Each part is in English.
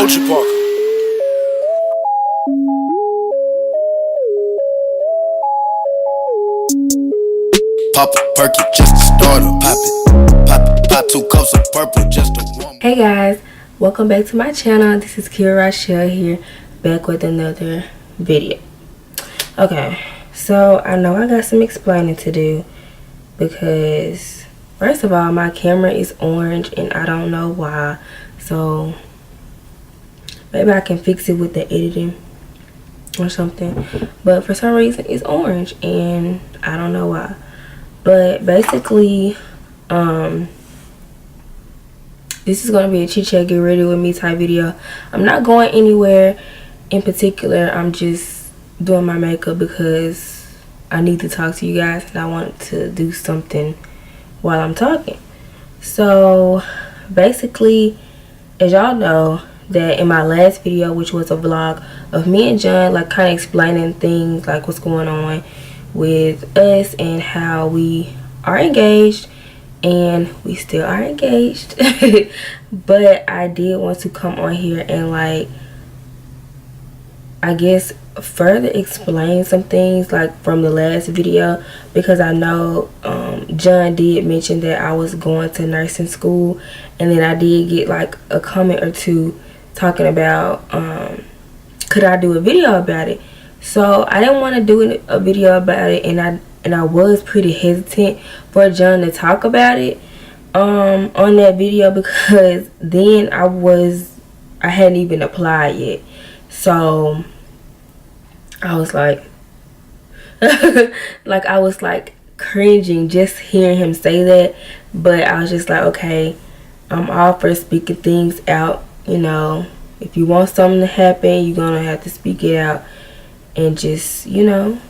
Ocean Park. Pop a perky just to start up. Pop it, pop 2 cups of purple just to warm. Hey guys, welcome back to my channel. This is Rochelle here, back with another video. Okay, so I know I got some explaining to do because first of all, my camera is orange and I don't know why. So maybe I can fix it with the editing or something, but for some reason it's orange and I don't know why. But basically, this is going to be a chit chat, get ready with me type video. I'm not going anywhere in particular. I'm just doing my makeup because I need to talk to you guys and I want to do something while I'm talking. So basically, as y'all know, that in my last video, which was a vlog of me and John, like kind of explaining things like what's going on with us and how we are engaged, and we still are engaged. But I did want to come on here and, like, I guess further explain some things like from the last video, because I know John did mention that I was going to nursing school, and then I did get like a comment or two talking about could I do a video about it. So I didn't want to do a video about it, and I was pretty hesitant for John to talk about it on that video, because then I hadn't even applied yet. So I was like like I was like cringing just hearing him say that. But I was just like, okay, I'm all for speaking things out. You know, if you want something to happen, you're gonna have to speak it out and just, you know,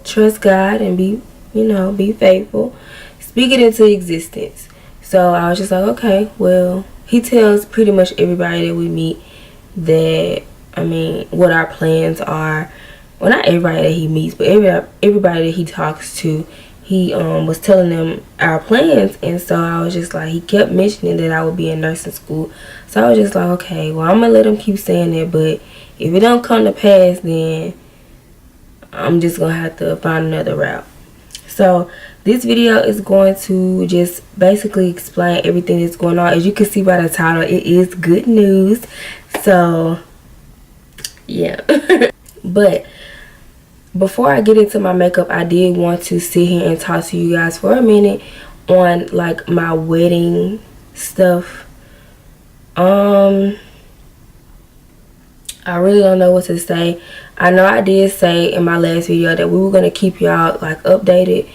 trust God and be faithful. Speak it into existence. So I was just like, okay, well, he tells pretty much everybody that we meet that, I mean, what our plans are. Well, not everybody that he meets, but everybody that he talks to, he was telling them our plans. And so I was just like, he kept mentioning that I would be in nursing school. So I was just like, okay, well, I'm gonna let him keep saying that, but if it don't come to pass, then I'm just gonna have to find another route. So this video is going to just basically explain everything that's going on. As you can see by the title, it is good news. So yeah. But before I get into my makeup, I did want to sit here and talk to you guys for a minute on like my wedding stuff. I really don't know what to say. I know I did say in my last video that we were going to keep y'all like updated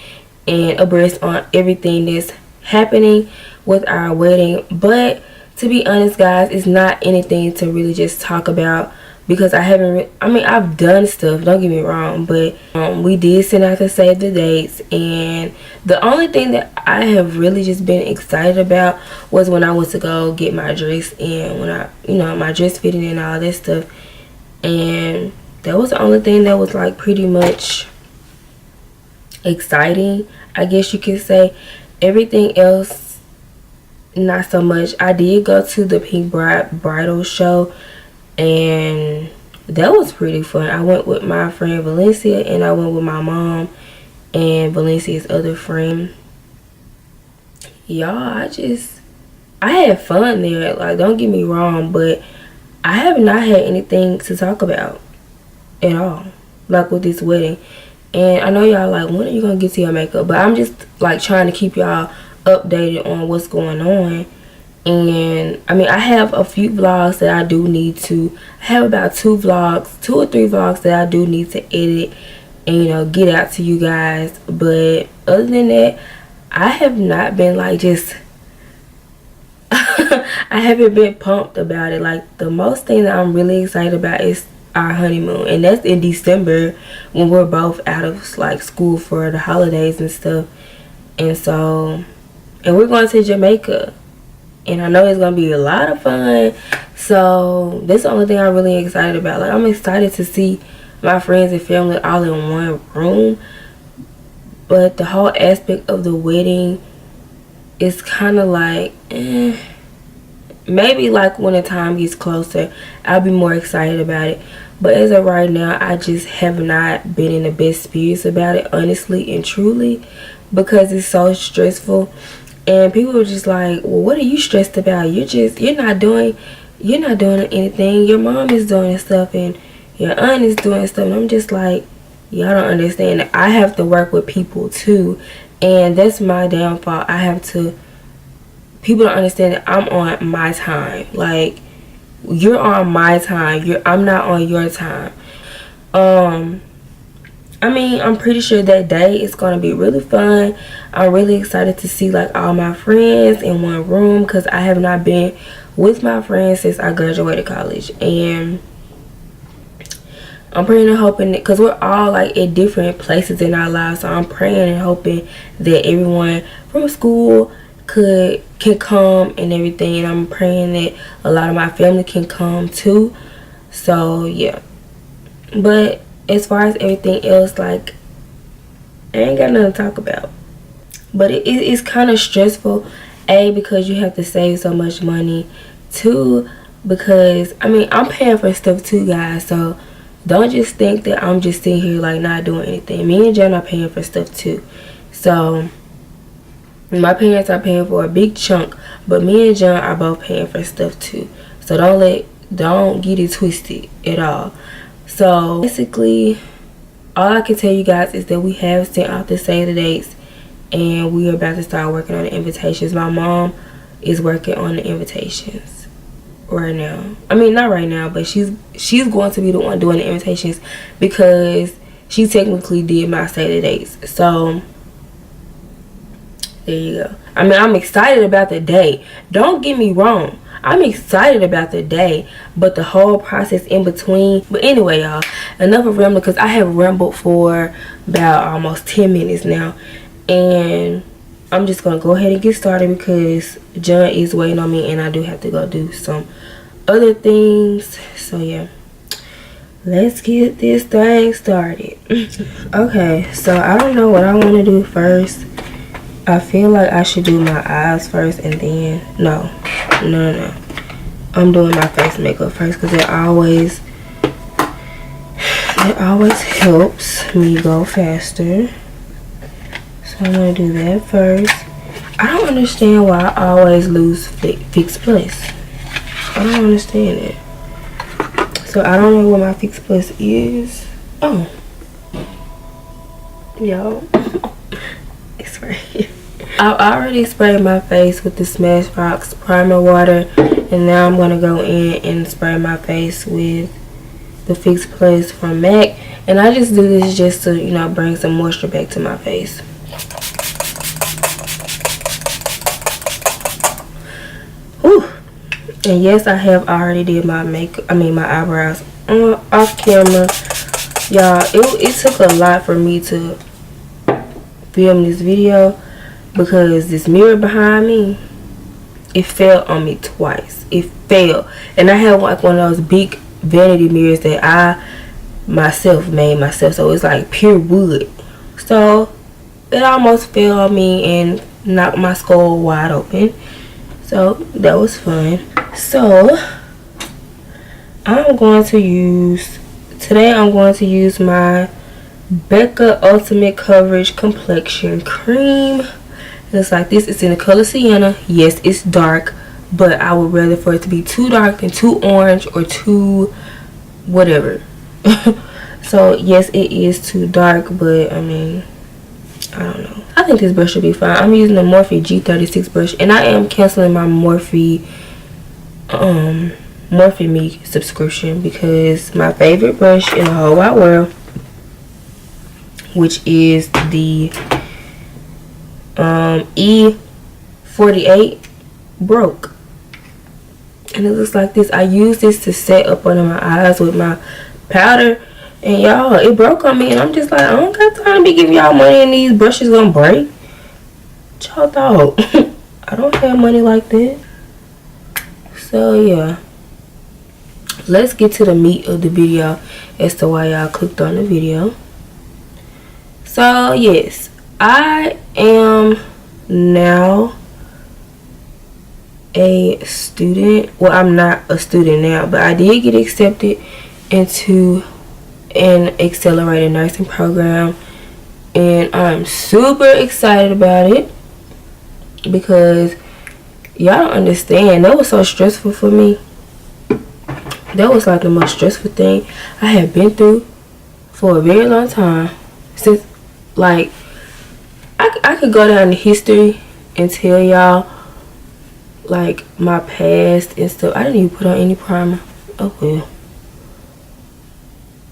and abreast on everything that's happening with our wedding. But to be honest, guys, it's not anything to really just talk about, because I haven't I've done stuff, don't get me wrong, but we did send out to save the dates. And the only thing that I have really just been excited about was when I was to go get my dress and when I, my dress fitting and all this stuff. And that was the only thing that was like pretty much exciting, I guess you could say. Everything else, not so much. I did go to the Pink Bridal show, and that was pretty fun. I went with my friend Valencia, and I went with my mom and Valencia's other friend. Y'all, I had fun there. Like, don't get me wrong, but I have not had anything to talk about at all, like with this wedding. And I know y'all like, when are you gonna get to your makeup? But I'm just like trying to keep y'all updated on what's going on. And I mean, I have a few vlogs that I do need to, I have about 2 or 3 vlogs that I do need to edit and get out to you guys. But other than that, I have not been like just I haven't been pumped about it. Like, the most thing that I'm really excited about is our honeymoon, and that's in December when we're both out of like school for the holidays and stuff. And so, and we're going to Jamaica, and I know it's gonna be a lot of fun. So that's the only thing I'm really excited about. Like, I'm excited to see my friends and family all in one room, but the whole aspect of the wedding is kind of like maybe like when the time gets closer, I'll be more excited about it. But as of right now, I just have not been in the best spirits about it, honestly and truly, because it's so stressful. And people are just like, well, what are you stressed about? You're not doing anything. Your mom is doing stuff and your aunt is doing stuff. And I'm just like, y'all don't understand that I have to work with people too, and that's my downfall. People don't understand that I'm on my time. Like, you're on my time. I'm not on your time. I mean, I'm pretty sure that day is going to be really fun. I'm really excited to see like all my friends in one room, because I have not been with my friends since I graduated college. And I'm praying and hoping that, because we're all like at different places in our lives, so I'm praying and hoping that everyone from school can come and everything. And I'm praying that a lot of my family can come too. So yeah. But as far as everything else, like, I ain't got nothing to talk about. But it's kind of stressful, A, because you have to save so much money, 2, because I mean, I'm paying for stuff too, guys. So don't just think that I'm just sitting here like not doing anything. Me and John are paying for stuff too. So my parents are paying for a big chunk, but me and John are both paying for stuff too. So don't get it twisted at all. So basically, all I can tell you guys is that we have sent out the save the dates, and we are about to start working on the invitations. My mom is working on the invitations right now. I mean, not right now, but she's going to be the one doing the invitations, because she technically did my save the dates. So there you go. I mean, I'm excited about the day. Don't get me wrong. I'm excited about the day, but the whole process in between. But anyway, y'all, enough of rambling, because I have rambled for about almost 10 minutes now. And I'm just going to go ahead and get started, because John is waiting on me and I do have to go do some other things. So yeah, let's get this thing started. Okay, so I don't know what I want to do first. I feel like I should do my eyes first, and then no, I'm doing my face makeup first, because it always helps me go faster. So I'm gonna do that first. I don't understand why I always lose Fix Plus. I don't understand it. So I don't know what my Fix Plus is. Oh, yo, it's right here. I already sprayed my face with the Smashbox primer water, and now I'm gonna go in and spray my face with the Fix Plus from MAC. And I just do this just to, you know, bring some moisture back to my face. Whew. And yes, I have already did my makeup, my eyebrows off camera. Y'all, it took a lot for me to film this video, because this mirror behind me, it fell on me twice. It fell. And I have like one of those big vanity mirrors that I myself made myself, so it's like pure wood. So it almost fell on me and knocked my skull wide open. So that was fun. So I'm going to use my Becca Ultimate Coverage Complexion Cream. Looks like this. It's in the color Sienna. Yes, it's dark, but I would rather for it to be too dark than too orange or too whatever. So yes, it is too dark, but I mean, I don't know. I think this brush should be fine. I'm using the Morphe G36 brush, and I am canceling my Morphe Me subscription, because my favorite brush in the whole wide world, which is the E48, broke. And it looks like this. I use this to set up under my eyes with my powder, and y'all, it broke on me, and I'm just like, I don't got time to be giving y'all money and these brushes gonna break. What y'all thought? I don't have money like that. So yeah, let's get to the meat of the video as to why y'all clicked on the video. So yes, I am now a student. Well, I'm not a student now, but I did get accepted into an accelerated nursing program, and I'm super excited about it because y'all don't understand. That was so stressful for me. That was like the most stressful thing I have been through for a very long time. Since, like, I could go down to history and tell y'all, like, my past and stuff. I didn't even put on any primer. Oh, well.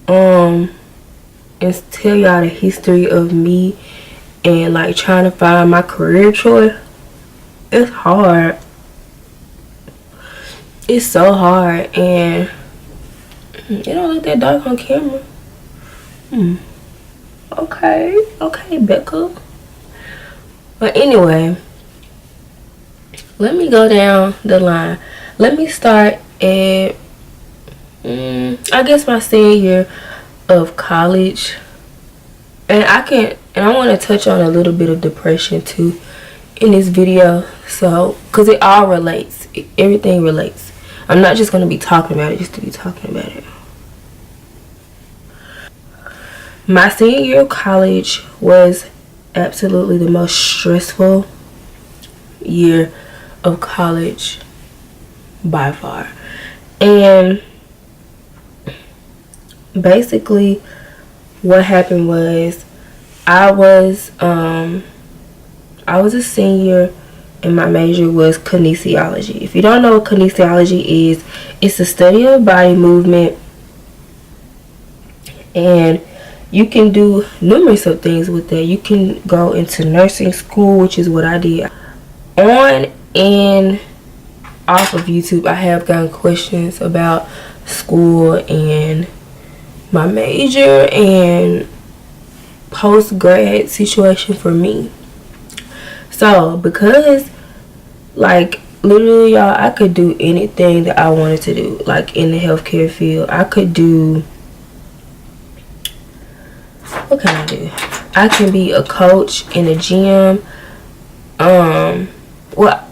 And tell y'all the history of me and, like, trying to find my career choice. It's hard. It's so hard, and it don't look that dark on camera. Okay, Becca. But anyway, let me go down the line. Let me start at, I guess, my senior year of college. And I want to touch on a little bit of depression too in this video. So, because it all relates. Everything relates. I'm not just going to be talking about it just to be talking about it. My senior year of college was absolutely the most stressful year of college by far. And basically what happened was I was a senior and my major was kinesiology. If you don't know what kinesiology is, it's the study of body movement, and you can do numerous of things with that. You can go into nursing school, which is what I did. On and off of YouTube, I have gotten questions about school and my major and post-grad situation for me. So, because, like, literally, y'all, I could do anything that I wanted to do, like, in the healthcare field. I could do, what can I do? I can be a coach in a gym. Well,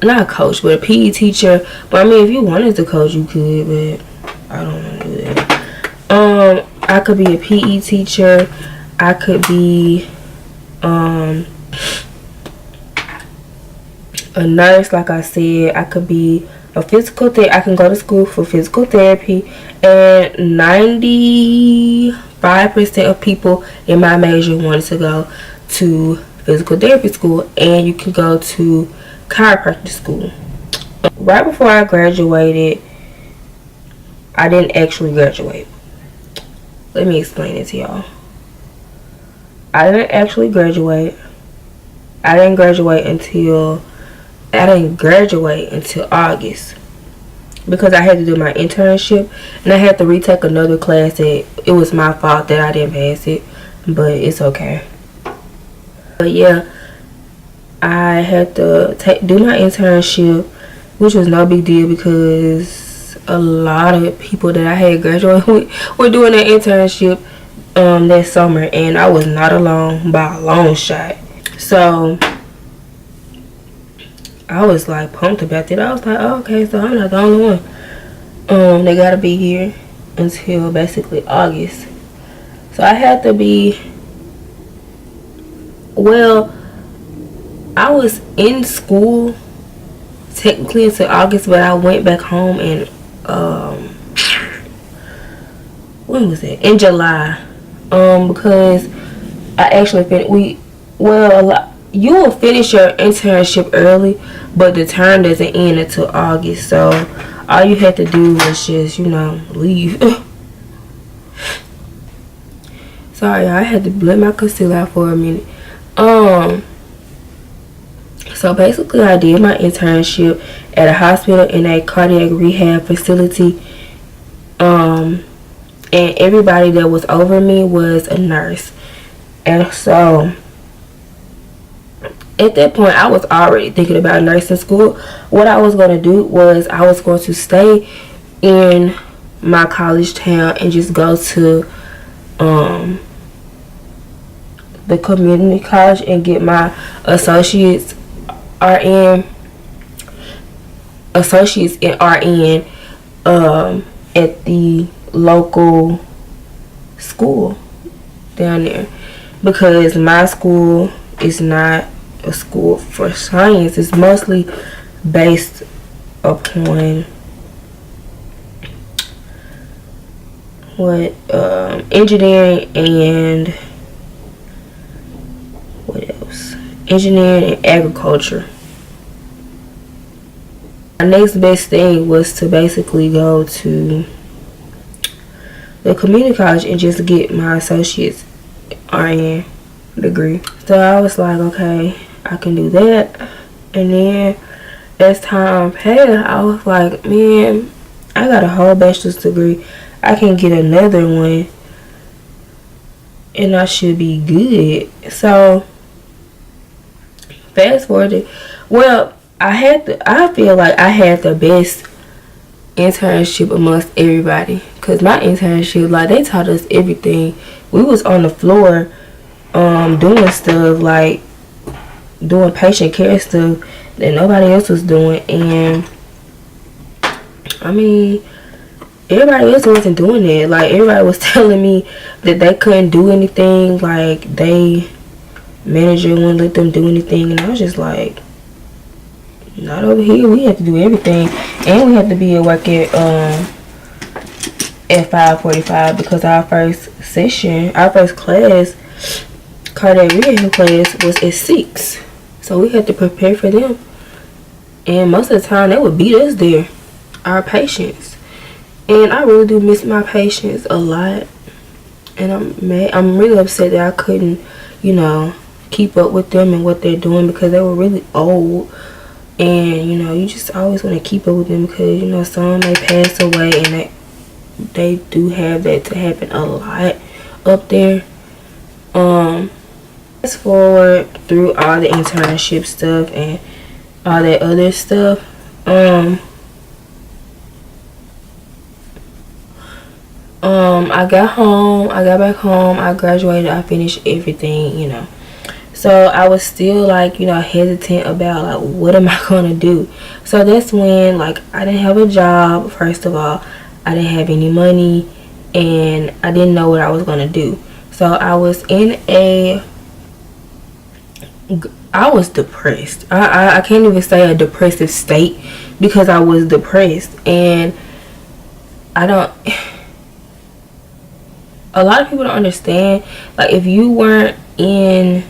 not a coach, but a PE teacher. But I mean, if you wanted to coach, you could, but I don't want to do that. I could be a PE teacher. I could be a nurse, like I said. I could be a physical therapist. I can go to school for physical therapy, and 95% of people in my major wanted to go to physical therapy school, and you can go to chiropractic school. Right before I graduated, I didn't actually graduate. Let me explain it to y'all. I didn't actually graduate. I didn't graduate until August, because I had to do my internship and I had to retake another class that it was my fault that I didn't pass it, but it's okay. But yeah, I had to do my internship, which was no big deal because a lot of people that I had graduated with were doing their internship that summer, and I was not alone by a long shot. So I was like pumped about it. I was like, oh, okay, so I'm not the only one. They gotta be here until basically August. So I had to be, well, I was in school technically until August, but I went back home in when was it? In July. Because I actually finished. You will finish your internship early, but the term doesn't end until August. So all you had to do was just, leave. Sorry, I had to blend my concealer out for a minute. So basically, I did my internship at a hospital in a cardiac rehab facility. And everybody that was over me was a nurse. And so at that point, I was already thinking about nursing school. What I was going to do was I was going to stay in my college town and just go to the community college and get my associates RN. associates in RN at the local school down there, because my school is not a school for science. It's mostly based upon engineering and what else? Engineering and agriculture. My next best thing was to basically go to the community college and just get my associate's RN degree. So I was like, okay, I can do that. And then as time passed, I was like, man, I got a whole bachelor's degree. I can get another one and I should be good. So fast forward, well, I feel like I had the best internship amongst everybody, because my internship, like, they taught us everything. We was on the floor doing stuff, like doing patient care stuff that nobody else was doing. And I mean, everybody else wasn't doing it. Like, everybody was telling me that they couldn't do anything, like they manager wouldn't let them do anything. And I was just like, not over here. We have to do everything, and we have to be at work at 5:45, because our first class, cardiac rehab class, was at 6. So we had to prepare for them, and most of the time they would beat us there, our patients. And I really do miss my patients a lot, and I'm really upset that I couldn't, keep up with them and what they're doing, because they were really old. And you just always want to keep up with them, because some may pass away, and they do have that to happen a lot up there. Fast forward through all the internship stuff and all that other stuff. I got back home, I graduated, I finished everything, So I was still like, hesitant about like, what am I gonna do? So that's when, like, I didn't have a job. First of all, I didn't have any money, and I didn't know what I was gonna do. So I was I was depressed. I can't even say a depressive state, because I was depressed. And a lot of people don't understand, like, if you weren't in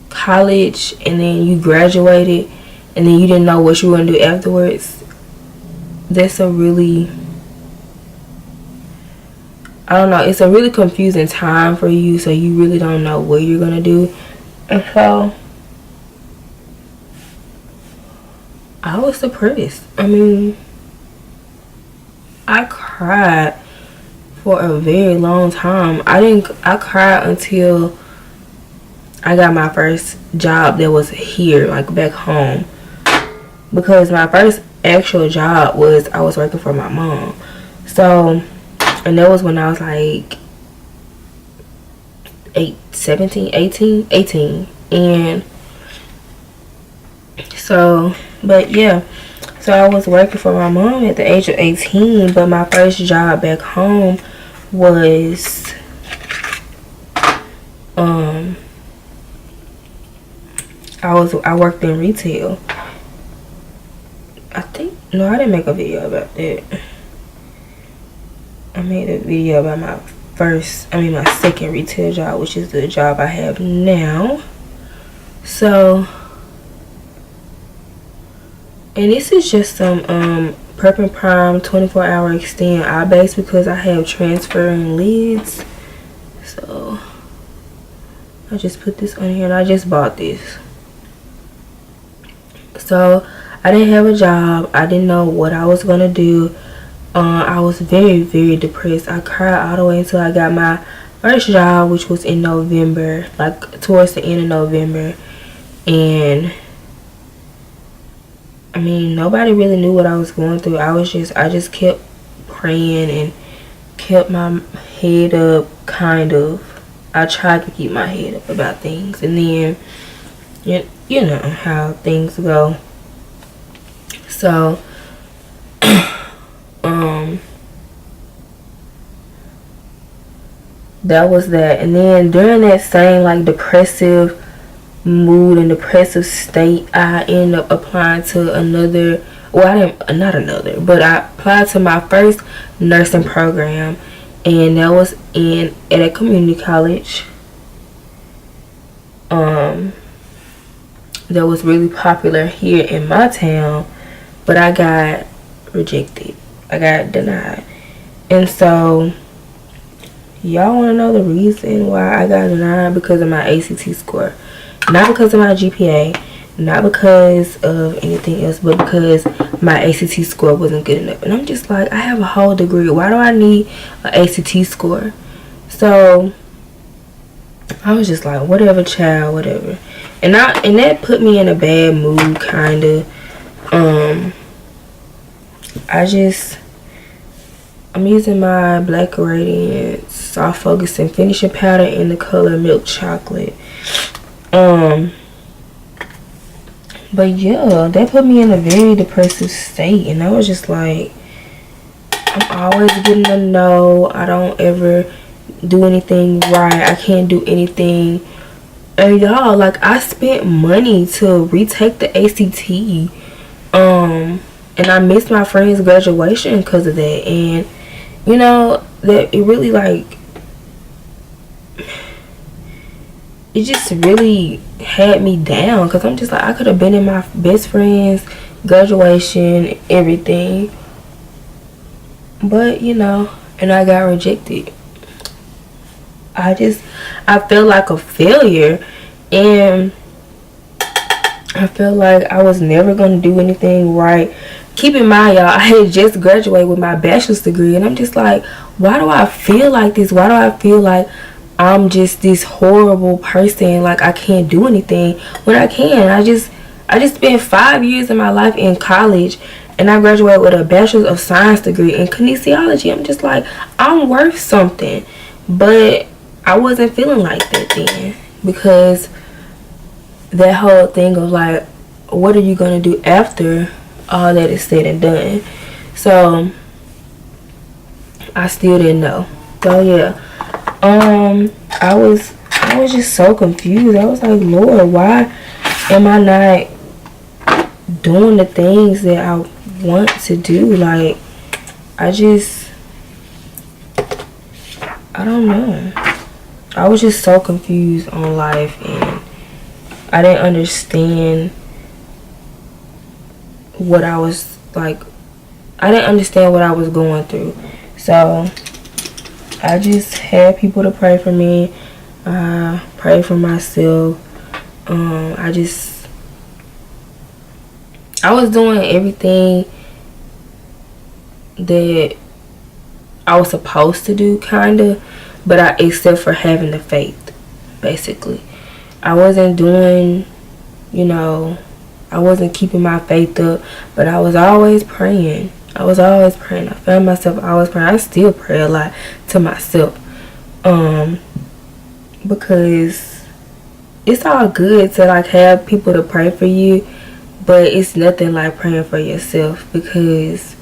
college and then you graduated and then you didn't know what you were going to do afterwards, that's a really, I don't know, it's a really confusing time for you. So you really don't know what you're going to do. And so I was depressed. I mean, I cried for a very long time. I cried until I got my first job that was here, like back home. Because my first actual job was, I was working for my mom. So, and that was when I was like 18. And so, but yeah. So I was working for my mom at the age of 18. But my first job back home was I worked in retail. I didn't make a video about that. I made a video about my second retail job, which is the job I have now. So, and this is just some Prep and Prime 24-hour extend eye base, because I have transferring lids. So I just put this on here, and I just bought this. So I didn't have a job. I didn't know what I was gonna do. I was very, very depressed. I cried all the way until I got my first job, which was in November, like towards the end of November. And I mean, nobody really knew what I was going through. I just kept praying and kept my head up, kind of. I tried to keep my head up about things, and then you know how things go. So that was that. And then during that same like depressive mood and depressive state, I ended up applying to another, well, I didn't, not another, but I applied to my first nursing program, and that was at a community college that was really popular here in my town, but I got rejected. I got denied. And so y'all want to know the reason why I got denied? Because of my ACT score. Not because of my GPA, not because of anything else, but because my ACT score wasn't good enough. And I'm just like, I have a whole degree. Why do I need an ACT score? So I was just like, whatever, child, whatever. And that put me in a bad mood, kind of. I'm using my Black Radiance Soft Focusing Finishing Powder in the color Milk Chocolate. But yeah, that put me in a very depressive state, and I was just like, I'm always getting a no. I don't ever do anything right. I can't do anything. And y'all, like, I spent money to retake the ACT, and I missed my friend's graduation because of that. And you know, that it really, like, it just really had me down, because I'm just like, I could have been in my best friend's graduation, everything, but you know, and I got rejected. I felt like a failure, and I felt like I was never gonna do anything right. Keep in mind, y'all, I had just graduated with my bachelor's degree, and I'm just like, why do I feel like this? Why do I feel like I'm just this horrible person? Like, I can't do anything when I can. I just spent 5 years of my life in college, and I graduated with a bachelor's of science degree in kinesiology. I'm just like, I'm worth something. But I wasn't feeling like that then, because that whole thing of like, what are you gonna do after all that is said and done? So I still didn't know. So yeah, I was just so confused. I was like, Lord, why am I not doing the things that I want to do? Like, I don't know. I was just so confused on life, and I didn't understand what I was like. I didn't understand what I was going through. So I just had people to pray for me. I prayed for myself. I was doing everything that I was supposed to do, kinda, but except for having the faith, basically. I wasn't doing, you know, I wasn't keeping my faith up, but I was always praying. I found myself always praying. I still pray a lot to myself, because it's all good to like have people to pray for you, but it's nothing like praying for yourself, because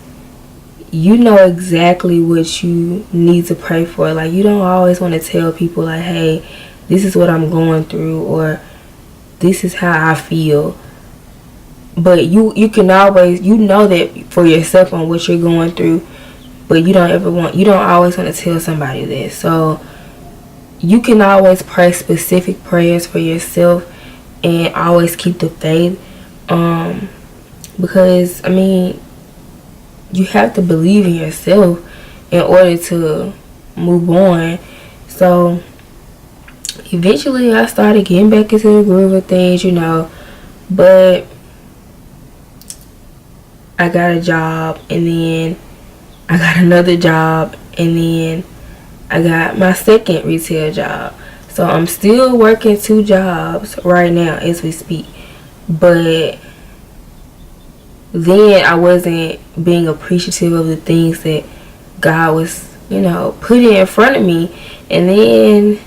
you know exactly what you need to pray for. Like, you don't always want to tell people like, hey, this is what I'm going through, or this is how I feel. But you can always, you know that for yourself on what you're going through, but you don't always want to tell somebody that. So you can always pray specific prayers for yourself and always keep the faith, because I mean, you have to believe in yourself in order to move on. So eventually I started getting back into the groove of things, you know, but I got a job, and then I got another job, and then I got my second retail job. So I'm still working 2 jobs right now as we speak, but then I wasn't being appreciative of the things that God was, you know, putting in front of me. And then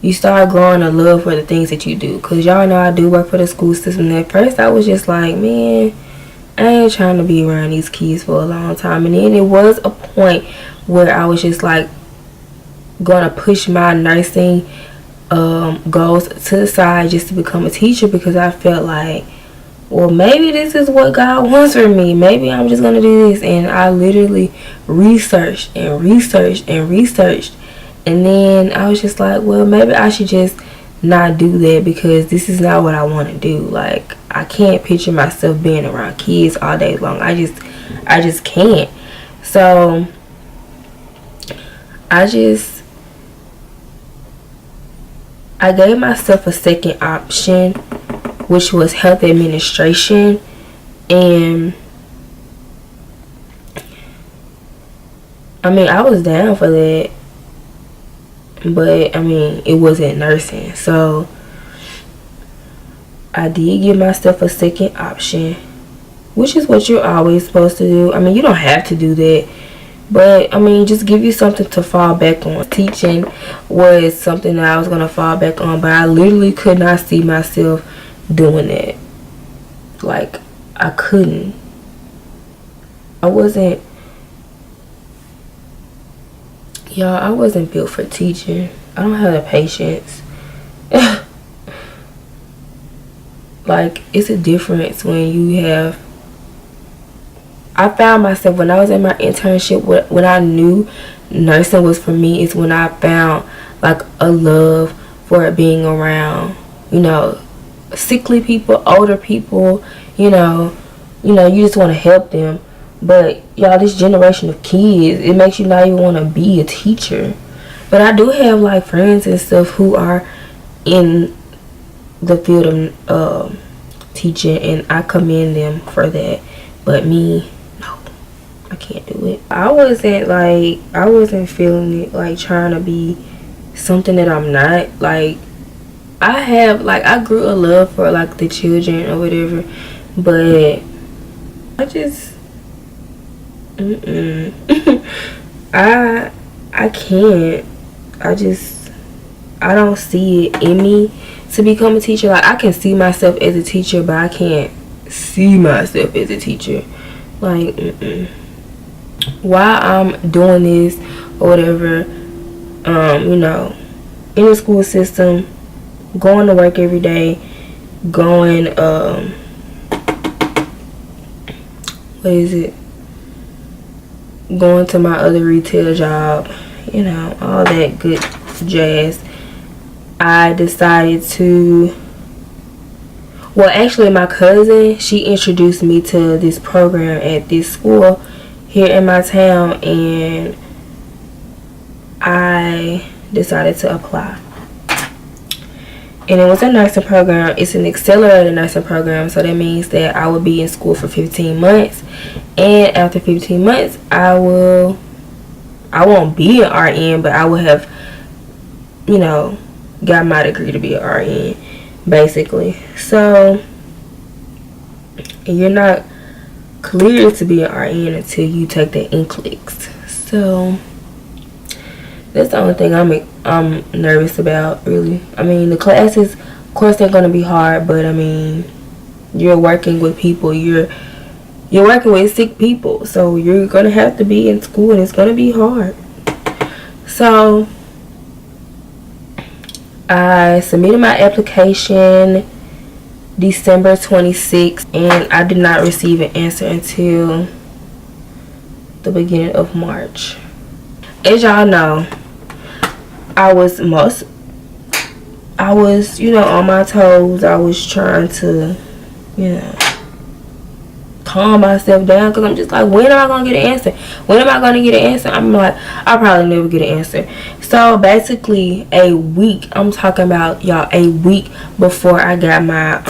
you start growing a love for the things that you do, because y'all know I do work for the school system. And at first I was just like, man, I ain't trying to be around these kids for a long time. And then it was a point where I was just like gonna push my nursing goals to the side just to become a teacher, because I felt like, well, maybe this is what God wants for me. Maybe I'm just gonna do this. And I literally researched and researched and researched, and then I was just like, well, maybe I should just not do that, because this is not what I want to do. Like, I can't picture myself being around kids all day long. I just can't. So I gave myself a second option, which was health administration. And I mean, I was down for that, but I mean, it wasn't nursing. So I did give myself a second option, which is what you're always supposed to do. I mean, you don't have to do that, but I mean, just give you something to fall back on. Teaching was something that I was going to fall back on, but I literally could not see myself doing that. Like, I couldn't. I wasn't built for teaching. I don't have the patience. Like, it's a difference when you have... I found myself when I was in my internship, when I knew nursing was for me, is when I found like a love for it being around, you know, sickly people, older people, you know, you just want to help them. But y'all, this generation of kids, it makes you not even want to be a teacher. But I do have like friends and stuff who are in the field of teaching, and I commend them for that. But me, no, I can't do it. I wasn't feeling it, like trying to be something that I'm not. Like, I grew a love for like the children or whatever, but I just I can't. I don't see it in me to become a teacher. Like, I can see myself as a teacher, but I can't see myself as a teacher. Like, while I'm doing this or whatever, you know, in the school system, going to work every day, going, going to my other retail job, you know, all that good jazz, I decided to, well, actually my cousin, she introduced me to this program at this school here in my town, and I decided to apply. And it was a nursing program. It's an accelerated nursing program, so that means that I will be in school for 15 months. And after 15 months, I won't be an RN, but I will have, you know, got my degree to be an RN, basically. So, you're not cleared to be an RN until you take the NCLEX. So, that's the only thing I'm nervous about, really. I mean, the classes, of course, they're gonna be hard, but I mean, you're working with people. You're working with sick people, so you're gonna have to be in school, and it's gonna be hard. So I submitted my application December 26th, and I did not receive an answer until the beginning of March. As y'all know, I was, you know, on my toes. I was trying to, you know, calm myself down, because I'm just like, when am I going to get an answer? When am I going to get an answer? I'm like, I'll probably never get an answer. So basically a week, I'm talking about, y'all, a week before I got my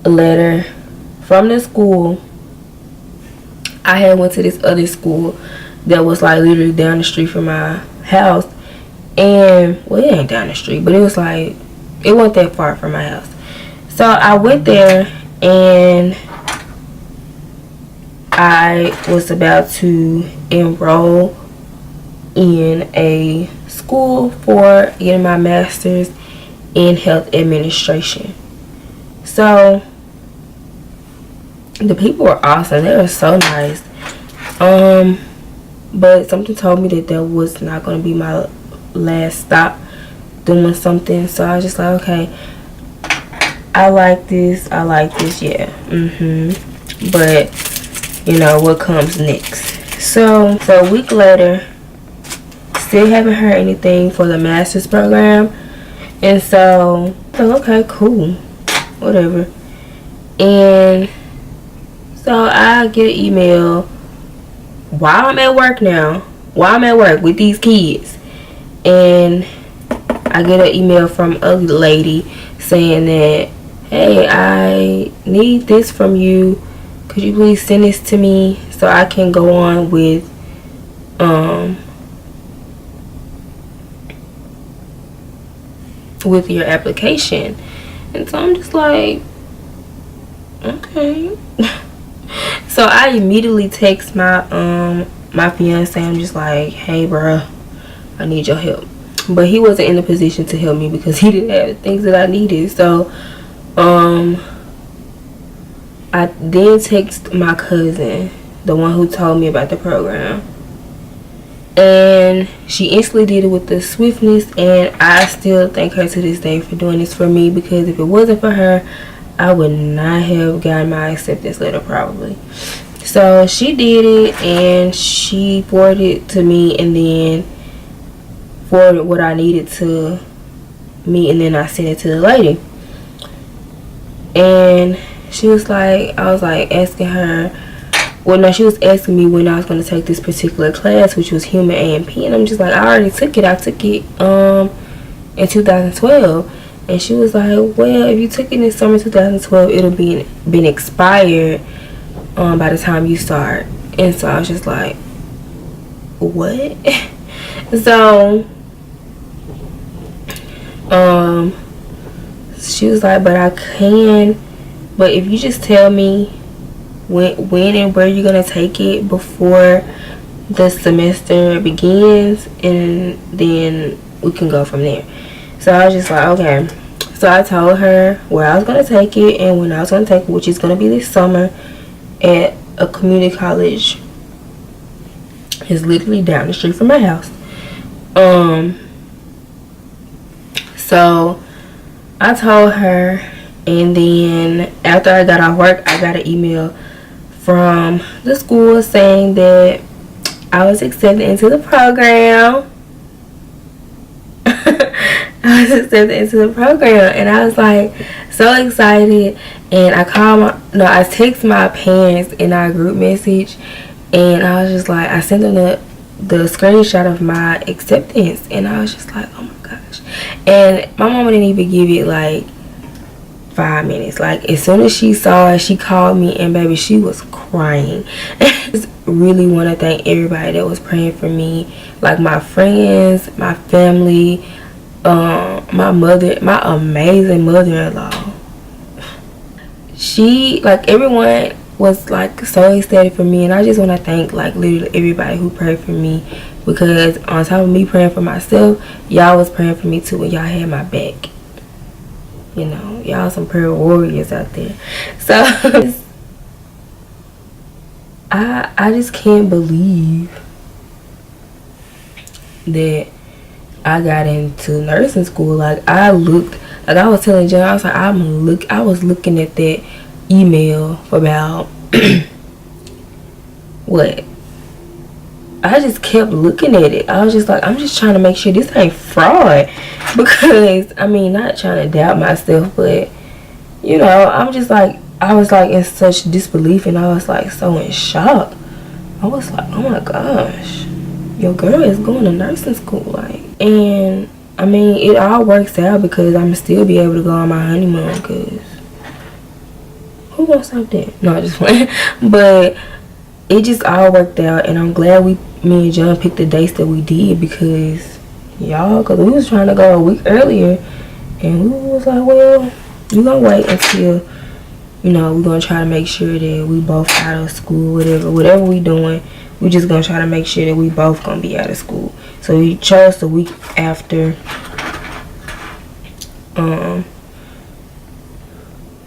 letter from the school, I had went to this other school that was like literally down the street from my house. And, well, it ain't down the street, but it was like, it wasn't that far from my house. So I went there, and I was about to enroll in a school for getting my master's in health administration. So The people were awesome. They were so nice. But something told me that was not going to be my last stop doing something. So I was just like, okay, I like this, yeah. But, you know, what comes next? So a week later, still haven't heard anything for the master's program. And so, okay, cool. Whatever. And so I get an email while I'm at work now. While I'm at work with these kids. And I get an email from a lady saying that, hey, I need this from you. Could you please send this to me so I can go on with your application? And so I'm just like, okay. So I immediately text my my fiance. I'm just like, hey bruh, I need your help. But he wasn't in a position to help me because he didn't have the things that I needed. So I then text my cousin, the one who told me about the program, and she instantly did it with the swiftness, and I still thank her to this day for doing this for me, because if it wasn't for her, I would not have gotten my acceptance letter probably. So she did it, and she forwarded it to me, and then forwarded what I needed to me, and then I sent it to the lady. And she was like, I was like asking her, well no, she was asking me when I was going to take this particular class, which was human A&P, and I'm just like, I already took it. I took it in 2012. And she was like, well, if you took it in summer 2012, it'll be been expired by the time you start. And so I was just like, what? So she was like, but if you just tell me when and where you're gonna take it before the semester begins, and then we can go from there. So I was just like, okay. So I told her where I was gonna take it and when I was gonna take it, which is gonna be this summer at a community college. It's literally down the street from my house. So I told her, and then after I got off work, I got an email from the school saying that I was accepted into the program. I was accepted into the program, and I was like so excited. And I I text my parents in our group message, and I was just like, I sent them the screenshot of my acceptance, and I was just like, oh my gosh. And my mama didn't even give it like 5 minutes. Like as soon as she saw it, she called me, and baby, she was crying. I just really want to thank everybody that was praying for me, like my friends, my family, my mother, my amazing mother-in-law. She, like, everyone was like so ecstatic for me, and I just want to thank like literally everybody who prayed for me, because on top of me praying for myself, y'all was praying for me too, and y'all had my back. You know, y'all some prayer warriors out there. So I just can't believe that I got into nursing school. Like I was telling Jen, I was like, I was looking at that email for about what? I just kept looking at it. I was just like, I'm just trying to make sure this ain't fraud, because I mean, not trying to doubt myself, but you know, I'm just like, I was like in such disbelief, and I was like so in shock. I was like, oh my gosh, your girl is going to nursing school, like. And I mean, it all works out because I'm still be able to go on my honeymoon, because who wants to stop that? No, I just playing. But it just all worked out, and I'm glad me and John picked the dates that we did, because because we was trying to go a week earlier, and we was like, well, we're gonna wait until, you know, we're gonna try to make sure that we both out of school, whatever we doing, we just gonna try to make sure that we both gonna be out of school. So we chose the week after.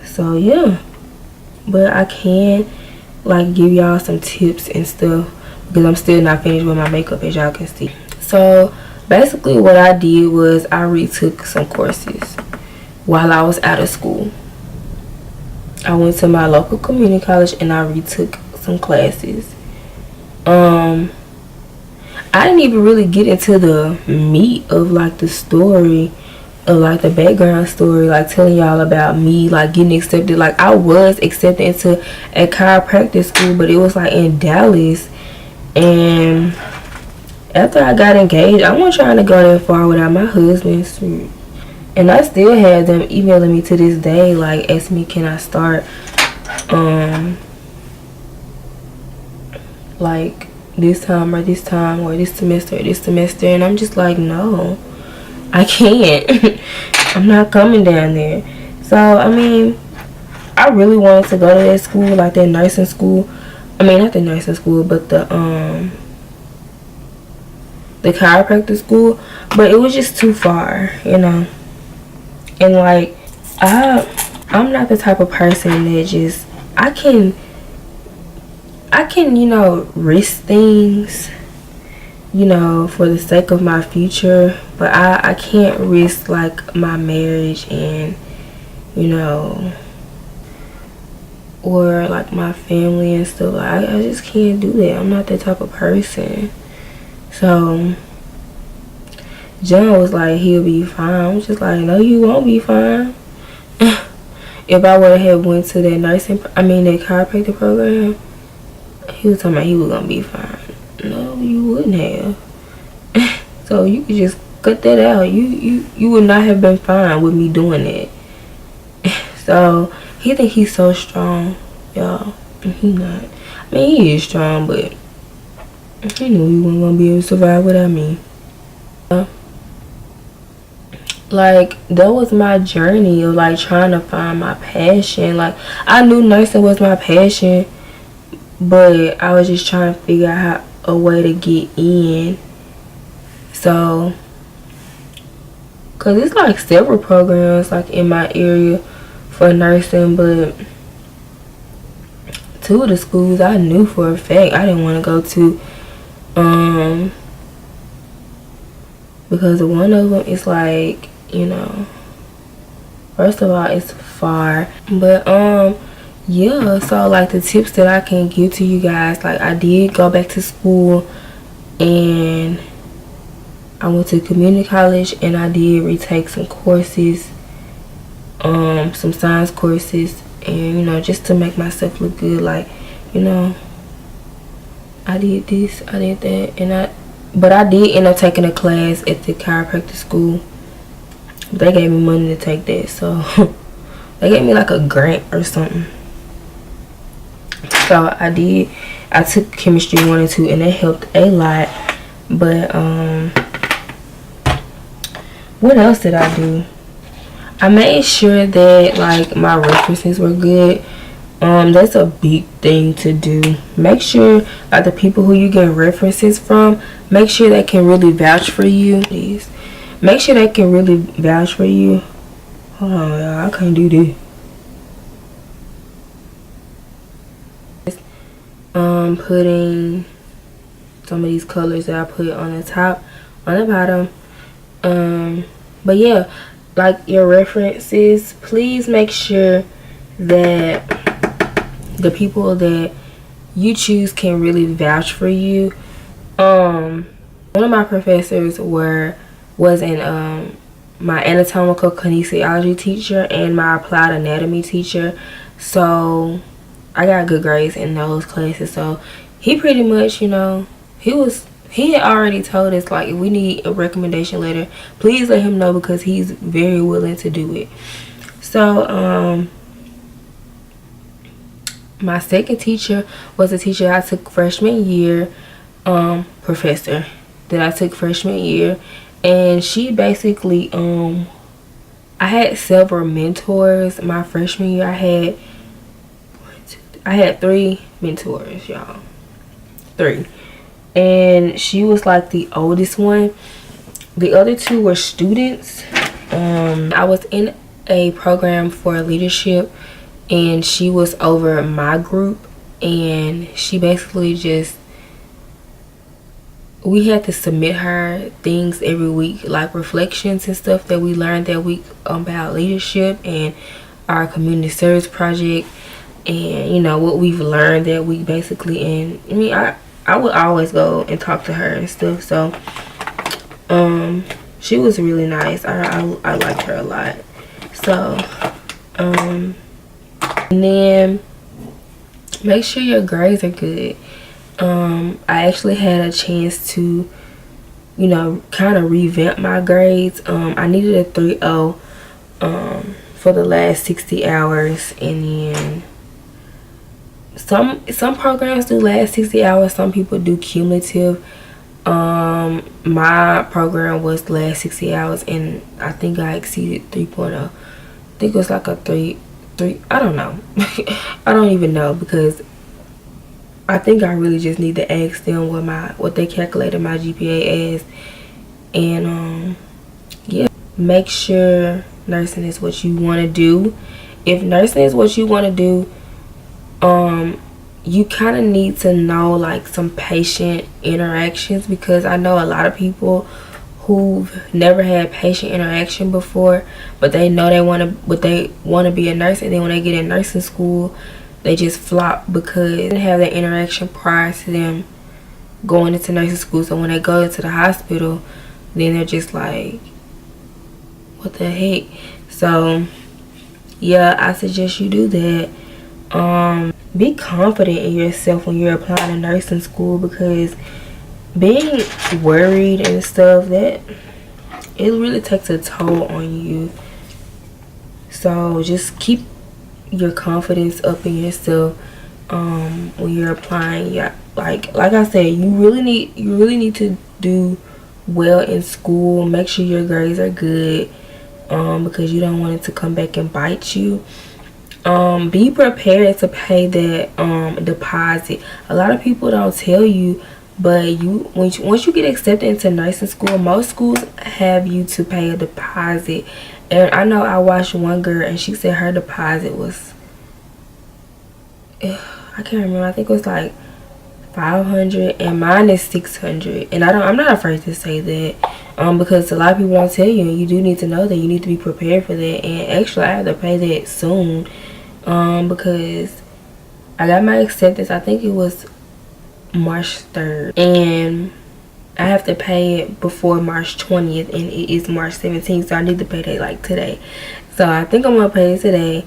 So yeah, but I can like give y'all some tips and stuff because I'm still not finished with my makeup, as y'all can see. So basically what I did was I retook some courses while I was out of school. I went to my local community college and I retook some classes. I didn't even really get into the meat of like the story of like the background story, like telling y'all about me like getting accepted. Like I was accepted into a chiropractic school, but it was like in Dallas. And after I got engaged, I wasn't trying to go that far without my husband. And I still have them emailing me to this day, like asking me, can I start like this time or this time or this semester or this semester. And I'm just like, no, I can't. I'm not coming down there. So I mean, I really wanted to go to that school, like that nursing school. I mean, not the nursing school, but the chiropractic school. But it was just too far, you know. And like I'm not the type of person that just I can you know risk things, you know, for the sake of my future, but I can't risk like my marriage and, you know, or like my family and stuff. I just can't do that. I'm not that type of person. So John was like, he'll be fine. I was just like, no, you won't be fine. If I would have went to that that chiropractic program, he was talking about he was gonna be fine. No, you wouldn't have. So you could just cut that out. You would not have been fine with me doing that. So he think he's so strong, y'all. He not. I mean, he is strong, but he knew he wasn't gonna be able to survive without me. Like that was my journey of like trying to find my passion. Like I knew nursing was my passion, but I was just trying to figure out a way to get in. So cause it's like several programs like in my area for nursing, but two of the schools I knew for a fact I didn't want to go to, because one of them is like, you know, first of all it's far, but yeah. So like the tips that I can give to you guys, like I did go back to school and I went to community college and I did retake some courses, some science courses, and you know, just to make myself look good, like, you know, I did this, I did that, but I did end up taking a class at the chiropractic school. They gave me money to take that, so they gave me like a grant or something. So I took chemistry 1 and 2 and it helped a lot. But what else did I do? I made sure that like my references were good. That's a big thing to do. Make sure like the people who you get references from, make sure they can really vouch for you. Please make sure they can really vouch for you. Hold on, y'all, I can't do this. Putting some of these colors that I put on the top, on the bottom. But yeah, like your references, please make sure that the people that you choose can really vouch for you. One of my professors was in my anatomical kinesiology teacher and my applied anatomy teacher, so I got good grades in those classes. So he pretty much, you know, he had already told us like if we need a recommendation letter, please let him know because he's very willing to do it. So my second teacher was a teacher I took freshman year, professor that I took freshman year, and she basically I had several mentors my freshman year. I had 3 mentors, y'all. 3. And she was like the oldest one. The other 2 were students. I was in a program for leadership and she was over my group, and she basically just, we had to submit her things every week, like reflections and stuff that we learned that week about leadership and our community service project, and you know what we've learned that week basically. And I mean, I would always go and talk to her and stuff. So she was really nice. I liked her a lot. So and then make sure your grades are good. I actually had a chance to, you know, kind of revamp my grades. I needed a 3.0 for the last 60 hours, and then some programs do last 60 hours, some people do cumulative. My program was last 60 hours, and I think I exceeded 3.0. I think it was like a 3, I don't know. I don't even know, because I think I really just need to ask them what they calculated my GPA as. And yeah, make sure nursing is what you want to do. If nursing is what you want to do, you kind of need to know like some patient interactions, because I know a lot of people who've never had patient interaction before, but they know they want to be a nurse, and then when they get in nursing school, they just flop because they didn't have that interaction prior to them going into nursing school. So when they go into the hospital, then they're just like, what the heck? So yeah, I suggest you do that. Be confident in yourself when you're applying to nursing school, because being worried and stuff, that it really takes a toll on you. So just keep your confidence up in yourself when you're applying. Yeah, like I said, you really need to do well in school. Make sure your grades are good, because you don't want it to come back and bite you. Be prepared to pay that deposit. A lot of people don't tell you, but once you get accepted into nursing school, most schools have you to pay a deposit. And I know I watched one girl, and she said her deposit was, I can't remember, I think it was like 500, and mine is 600. And I'm not afraid to say that, because a lot of people don't tell you, and you do need to know that you need to be prepared for that. And actually, I have to pay that soon, because I got my acceptance, I think it was March 3rd, and I have to pay it before March 20th, and it is March 17th, so I need to pay that like today. So I think I'm gonna pay it today.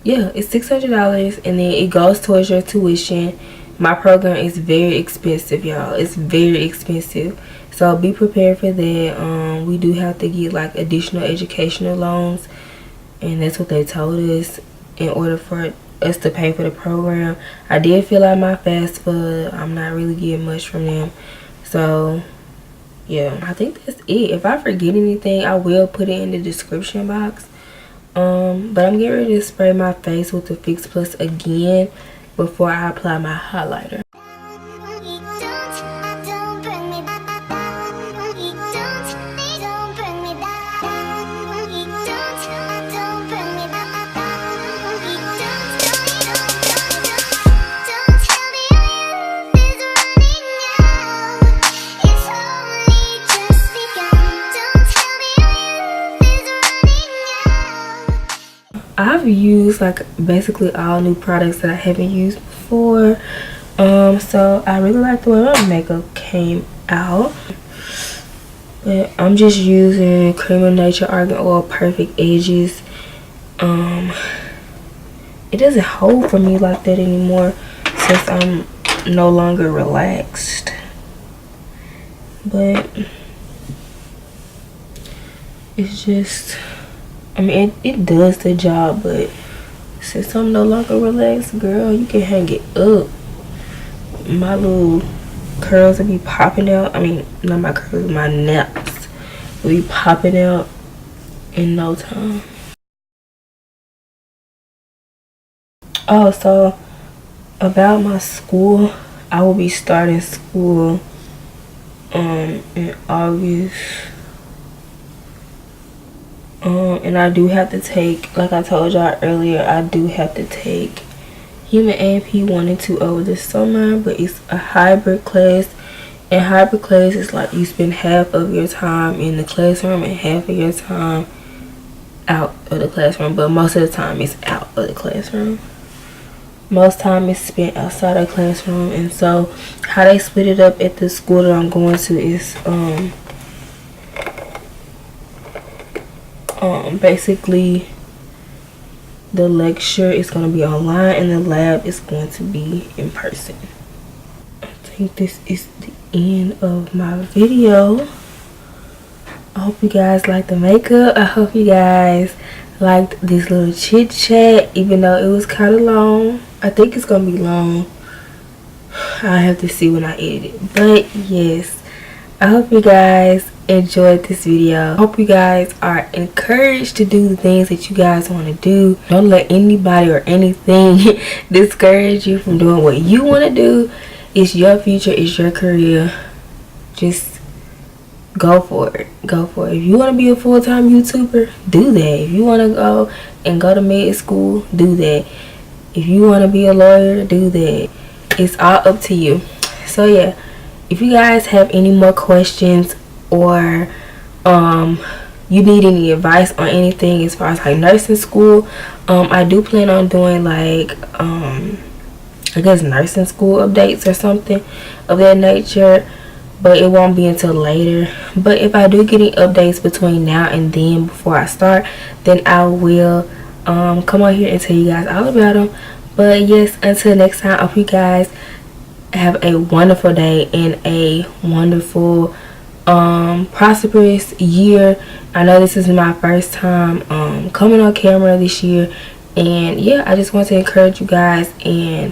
Yeah, it's $600, and then it goes towards your tuition. My program is very expensive, y'all. It's very expensive, so be prepared for that. We do have to get like additional educational loans, and that's what they told us in order for us to pay for the program. I did fill out my FAFSA. I'm not really getting much from them. So yeah, I think that's it. If I forget anything, I will put it in the description box. But I'm getting ready to spray my face with the Fix Plus again before I apply my highlighter. I've used like basically all new products that I haven't used before, so I really like the way my makeup came out. But I'm just using Cream of Nature Argan Oil Perfect Edges. It doesn't hold for me like that anymore since I'm no longer relaxed, but it's just, I mean, it does the job, but since I'm no longer relaxed, girl, you can hang it up. My little curls will be popping out. I mean, not my curls, my naps will be popping out in no time. Oh, so about my school, I will be starting school in August. And I do have to take, like I told y'all earlier, I do have to take Human A&P 1 and 2 over the summer, but it's a hybrid class. And hybrid class is like you spend half of your time in the classroom and half of your time out of the classroom, but most of the time it's out of the classroom. Most time is spent outside of the classroom. And so how they split it up at the school that I'm going to is basically the lecture is going to be online and the lab is going to be in person. I think this is the end of my video. I hope you guys like the makeup. I hope you guys liked this little chit chat, even though it was kind of long. I think it's gonna be long. I have to see when I edit it. But yes, I hope you guys enjoyed this video. I hope you guys are encouraged to do the things that you guys want to do. Don't let anybody or anything discourage you from doing what you want to do. It's your future, it's your career. Just go for it. Go for it. If you want to be a full-time YouTuber, do that. If you want to go to med school, do that. If you want to be a lawyer, do that. It's all up to you. So yeah, if you guys have any more questions or you need any advice on anything as far as like nursing school, I do plan on doing like I guess nursing school updates or something of that nature, but it won't be until later. But if I do get any updates between now and then before I start, then I will come on here and tell you guys all about them. But yes, until next time, I hope you guys have a wonderful day and a wonderful prosperous year. I know this is my first time coming on camera this year, and yeah, I just want to encourage you guys and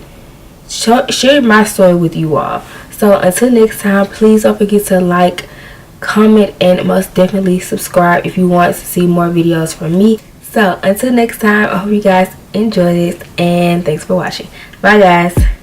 share my story with you all. So until next time, please don't forget to like, comment, and most definitely subscribe if you want to see more videos from me. So until next time, I hope you guys enjoy this, and thanks for watching. Bye guys.